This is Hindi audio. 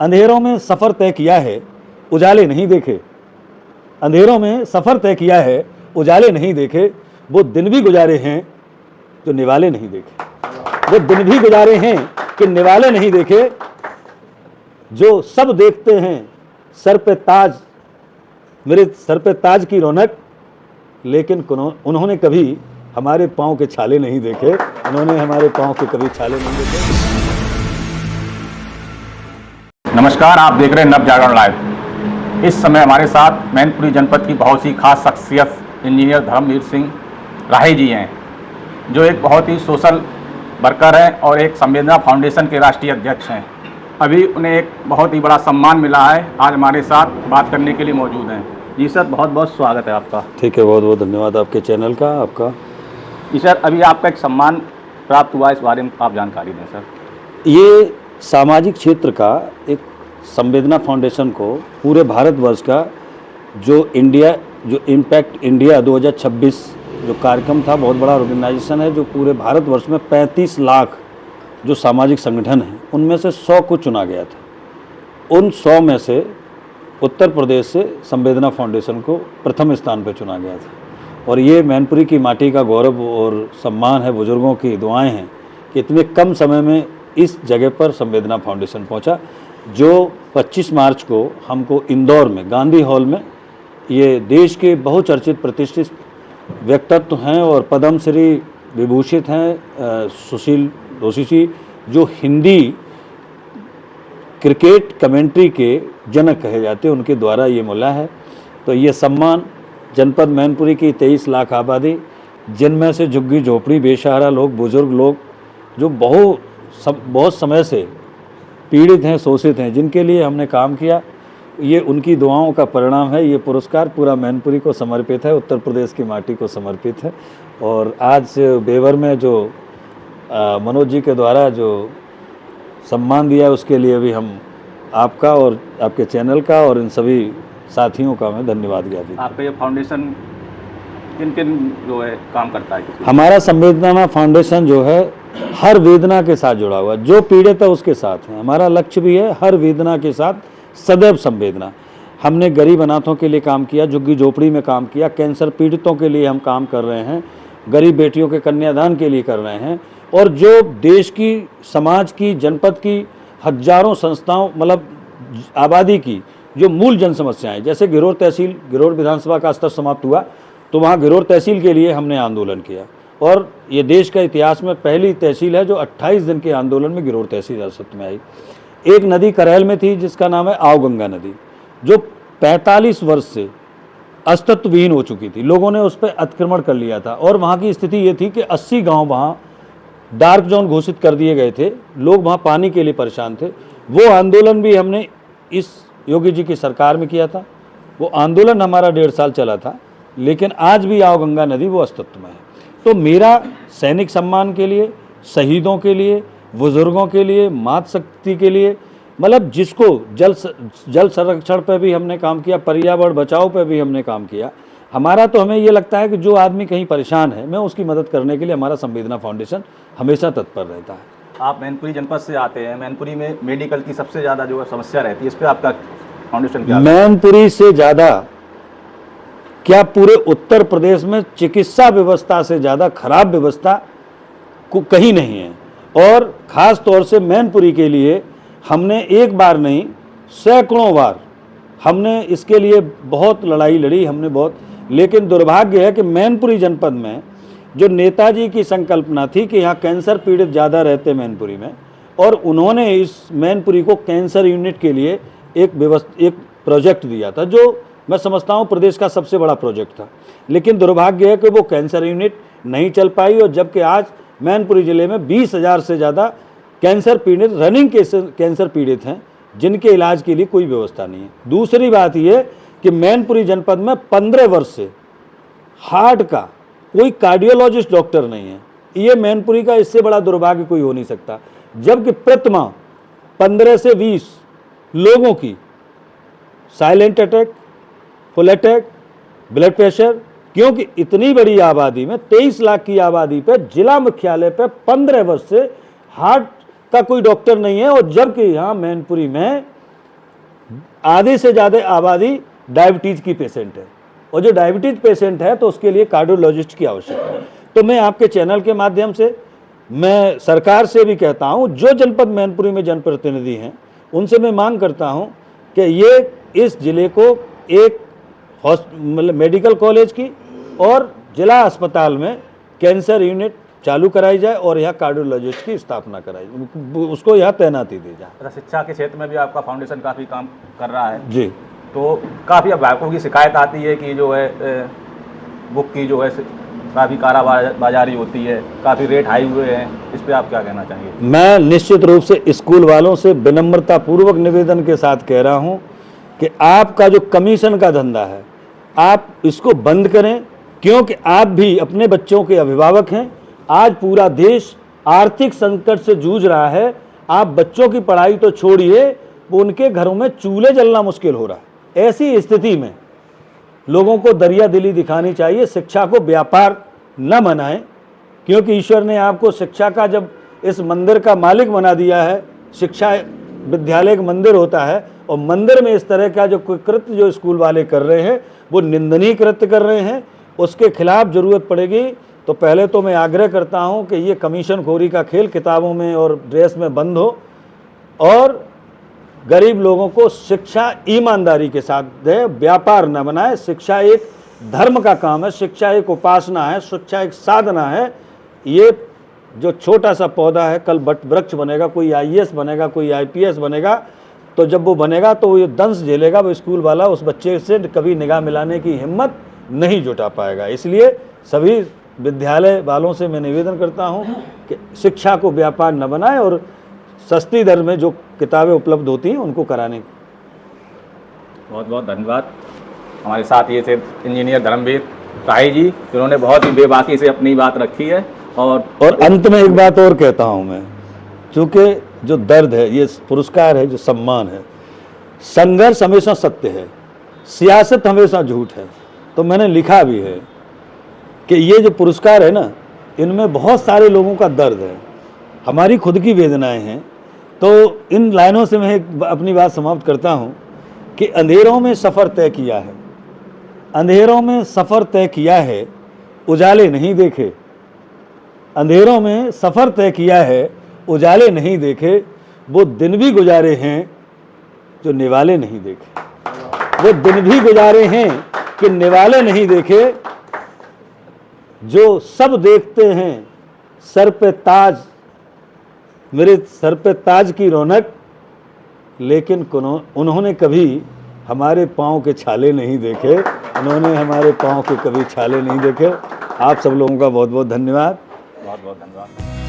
अंधेरों में सफ़र तय किया है, उजाले नहीं देखे। अंधेरों में सफ़र तय किया है, उजाले नहीं देखे। वो दिन भी गुजारे हैं जो निवाले नहीं देखे। वो दिन भी गुजारे हैं कि निवाले नहीं देखे। जो सब देखते हैं सर पे ताज, मेरे सर पे ताज की रौनक, लेकिन उन्होंने कभी हमारे पाँव के छाले नहीं देखे। उन्होंने हमारे पाँव के कभी छाले नहीं देखे। नमस्कार, आप देख रहे हैं नव जागरण लाइव। इस समय हमारे साथ मैनपुरी जनपद की बहुत सी खास शख्सियत इंजीनियर धर्मवीर सिंह राही जी हैं, जो एक बहुत ही सोशल वर्कर हैं और एक संवेदना फाउंडेशन के राष्ट्रीय अध्यक्ष हैं। अभी उन्हें एक बहुत ही बड़ा सम्मान मिला है, आज हमारे साथ बात करने के लिए मौजूद हैं। जी सर, बहुत बहुत स्वागत है आपका। ठीक है, बहुत बहुत धन्यवाद आपके चैनल का, आपका। जी सर, अभी आपका एक सम्मान प्राप्त हुआ, इस बारे में आप जानकारी दें सर। ये सामाजिक क्षेत्र का एक संवेदना फाउंडेशन को पूरे भारतवर्ष का जो इम्पैक्ट इंडिया 2026 जो कार्यक्रम था, बहुत बड़ा ऑर्गेनाइजेशन है जो पूरे भारतवर्ष में 35 लाख जो सामाजिक संगठन हैं उनमें से 100 को चुना गया था। उन 100 में से उत्तर प्रदेश से संवेदना फाउंडेशन को प्रथम स्थान पर चुना गया था। और ये मैनपुरी की माटी का गौरव और सम्मान है, बुजुर्गों की दुआएं हैं कि इतने कम समय में इस जगह पर संवेदना फाउंडेशन पहुंचा, जो 25 मार्च को हमको इंदौर में गांधी हॉल में, ये देश के बहुचर्चित प्रतिष्ठित व्यक्तित्व हैं और पद्मश्री विभूषित हैं सुशील दोषी जी, जो हिंदी क्रिकेट कमेंट्री के जनक कहे जाते हैं, उनके द्वारा ये मिला है। तो ये सम्मान जनपद मैनपुरी की 23 लाख आबादी, जिनमें से झुग्गी झोपड़ी बेसहारा लोग, बुजुर्ग लोग जो बहुत समय से पीड़ित हैं, शोषित हैं, जिनके लिए हमने काम किया, ये उनकी दुआओं का परिणाम है। ये पुरस्कार पूरा मैनपुरी को समर्पित है, उत्तर प्रदेश की माटी को समर्पित है। और आज बेवर में जो मनोज जी के द्वारा जो सम्मान दिया है, उसके लिए भी हम आपका और आपके चैनल का और इन सभी साथियों का मैं धन्यवाद ज्ञापित। आपका ये फाउंडेशन किन किन जो है काम करता है? हमारा संवेदना फाउंडेशन जो है हर वेदना के साथ जुड़ा हुआ, जो पीड़ित है उसके साथ है। हमारा लक्ष्य भी है हर वेदना के साथ सदैव संवेदना। हमने गरीब अनाथों के लिए काम किया, झुग्गी झोपड़ी में काम किया, कैंसर पीड़ितों के लिए हम काम कर रहे हैं, गरीब बेटियों के कन्यादान के लिए कर रहे हैं। और जो देश की, समाज की, जनपद की हजारों संस्थाओं, मतलब आबादी की जो मूल जन समस्याएँ, जैसे घिरोर तहसील, घिरोर विधानसभा का स्तर समाप्त हुआ तो वहाँ घिरोर तहसील के लिए हमने आंदोलन किया। और ये देश का इतिहास में पहली तहसील है जो 28 दिन के आंदोलन में घिरोर तहसील अस्तित्व में आई। एक नदी करैल में थी जिसका नाम है आवगंगा नदी, जो 45 वर्ष से अस्तित्वहीन हो चुकी थी। लोगों ने उस पर अतिक्रमण कर लिया था और वहाँ की स्थिति ये थी कि 80 गांव वहाँ डार्क जोन घोषित कर दिए गए थे। लोग वहाँ पानी के लिए परेशान थे। वो आंदोलन भी हमने इस योगी जी की सरकार में किया था। वो आंदोलन हमारा 1.5 साल चला था, लेकिन आज भी आवगंगा नदी वो अस्तित्व में है। तो मेरा सैनिक सम्मान के लिए, शहीदों के लिए, बुजुर्गों के लिए, मातृशक्ति के लिए, मतलब जिसको जल संरक्षण पे भी हमने काम किया, पर्यावरण बचाओ पे भी हमने काम किया। हमारा तो हमें ये लगता है कि जो आदमी कहीं परेशान है, मैं उसकी मदद करने के लिए हमारा संवेदना फाउंडेशन हमेशा तत्पर रहता है। आप मैनपुरी जनपद से आते हैं, मैनपुरी में मेडिकल की सबसे ज़्यादा जो समस्या रहती है, इस पर आपका फाउंडेशन क्या? मैनपुरी से ज़्यादा क्या पूरे उत्तर प्रदेश में चिकित्सा व्यवस्था से ज़्यादा खराब व्यवस्था कहीं नहीं है। और ख़ास तौर से मैनपुरी के लिए हमने एक बार नहीं, सैकड़ों बार हमने इसके लिए बहुत लड़ाई लड़ी, हमने बहुत। लेकिन दुर्भाग्य है कि मैनपुरी जनपद में जो नेताजी की संकल्पना थी कि यहाँ कैंसर पीड़ित ज़्यादा रहते मैनपुरी में, और उन्होंने इस मैनपुरी को कैंसर यूनिट के लिए एक प्रोजेक्ट दिया था, जो मैं समझता हूँ प्रदेश का सबसे बड़ा प्रोजेक्ट था। लेकिन दुर्भाग्य है कि वो कैंसर यूनिट नहीं चल पाई, और जबकि आज मैनपुरी ज़िले में 20,000 से ज़्यादा कैंसर पीड़ित, रनिंग कैंसर पीड़ित हैं, जिनके इलाज के लिए कोई व्यवस्था नहीं है। दूसरी बात ये कि मैनपुरी जनपद में 15 वर्ष से हार्ट का कोई कार्डियोलॉजिस्ट डॉक्टर नहीं है। ये मैनपुरी का इससे बड़ा दुर्भाग्य कोई हो नहीं सकता, जबकि प्रतिमा 15 से 20 लोगों की silent attack, full attack, blood pressure, क्योंकि इतनी बड़ी आबादी में 23 लाख की आबादी पे जिला मुख्यालय पे 15 वर्ष से हार्ट का कोई डॉक्टर नहीं है। और जबकि यहाँ मैनपुरी में आधे से ज़्यादा आबादी डायबिटीज़ की पेशेंट है, और जो डायबिटीज़ पेशेंट है तो उसके लिए कार्डियोलॉजिस्ट की आवश्यकता है। तो मैं आपके चैनल के माध्यम से मैं सरकार से भी कहता हूँ, जो जनपद मैनपुरी में जनप्रतिनिधि हैं उनसे मैं मांग करता हूँ कि ये इस ज़िले को एक मतलब मेडिकल कॉलेज की और जिला अस्पताल में कैंसर यूनिट चालू कराई जाए और यहाँ कार्डियोलॉजिस्ट की स्थापना कराई, उसको यहाँ तैनाती दी जाए। शिक्षा के क्षेत्र में भी आपका फाउंडेशन काफ़ी काम कर रहा है जी। तो काफ़ी अभिभावकों की शिकायत आती है कि जो है बुक की जो है काफ़ी कालाबाजारी होती है, काफ़ी रेट हाई हुए हैं, इस पे आप क्या कहना चाहेंगे? मैं निश्चित रूप से स्कूल वालों से विनम्रतापूर्वक निवेदन के साथ कह रहा हूं कि आपका जो कमीशन का धंधा है आप इसको बंद करें, क्योंकि आप भी अपने बच्चों के अभिभावक हैं। आज पूरा देश आर्थिक संकट से जूझ रहा है, आप बच्चों की पढ़ाई तो छोड़िए, उनके घरों में चूल्हे जलना मुश्किल हो रहा है। ऐसी स्थिति में लोगों को दरिया दिली दिखानी चाहिए, शिक्षा को व्यापार न बनाएं, क्योंकि ईश्वर ने आपको शिक्षा का जब इस मंदिर का मालिक बना दिया है, शिक्षा विद्यालय एक मंदिर होता है, और मंदिर में इस तरह का जो कृत्य जो स्कूल वाले कर रहे हैं वो निंदनीय कृत्य कर रहे हैं, उसके खिलाफ ज़रूरत पड़ेगी। तो पहले तो मैं आग्रह करता हूं कि ये कमीशन खोरी का खेल किताबों में और ड्रेस में बंद हो, और गरीब लोगों को शिक्षा ईमानदारी के साथ दे, व्यापार न बनाए। शिक्षा एक धर्म का काम है, शिक्षा एक उपासना है, शिक्षा एक साधना है। ये जो छोटा सा पौधा है कल बट वृक्ष बनेगा, कोई आईएएस बनेगा, कोई आईपीएस बनेगा, तो जब वो बनेगा तो वो ये दंश झेलेगा, वो स्कूल वाला उस बच्चे से कभी निगाह मिलाने की हिम्मत नहीं जुटा पाएगा। इसलिए सभी विद्यालय वालों से मैं निवेदन करता हूँ कि शिक्षा को व्यापार न बनाए और सस्ती दर में जो किताबें उपलब्ध होती हैं उनको कराने की। बहुत बहुत धन्यवाद। हमारे साथ ये थे इंजीनियर धर्मवीर राही जी, जिन्होंने बहुत ही बेबाकी से अपनी बात रखी है। और अंत में एक बात और कहता हूँ मैं, चूँकि जो दर्द है, ये पुरस्कार है, जो सम्मान है, संघर्ष हमेशा सत्य है, सियासत हमेशा झूठ है। तो मैंने लिखा भी है कि ये जो पुरस्कार है ना, इनमें बहुत सारे लोगों का दर्द है, हमारी खुद की वेदनाएं हैं। तो इन लाइनों से मैं अपनी बात समाप्त करता हूं कि अंधेरों में सफ़र तय किया है, अंधेरों में सफ़र तय किया है, उजाले नहीं देखे। अंधेरों में सफ़र तय किया है, उजाले नहीं देखे। वो दिन भी गुजारे हैं जो निवाले नहीं देखे। वो दिन भी गुजारे हैं कि निवाले नहीं देखे। जो सब देखते हैं सर पे ताज, मेरे सर पे ताज की रौनक, लेकिन उन्होंने कभी हमारे पाँव के छाले नहीं देखे। उन्होंने हमारे पाँव के कभी छाले नहीं देखे। आप सब लोगों का बहुत बहुत धन्यवाद। बहुत बहुत धन्यवाद।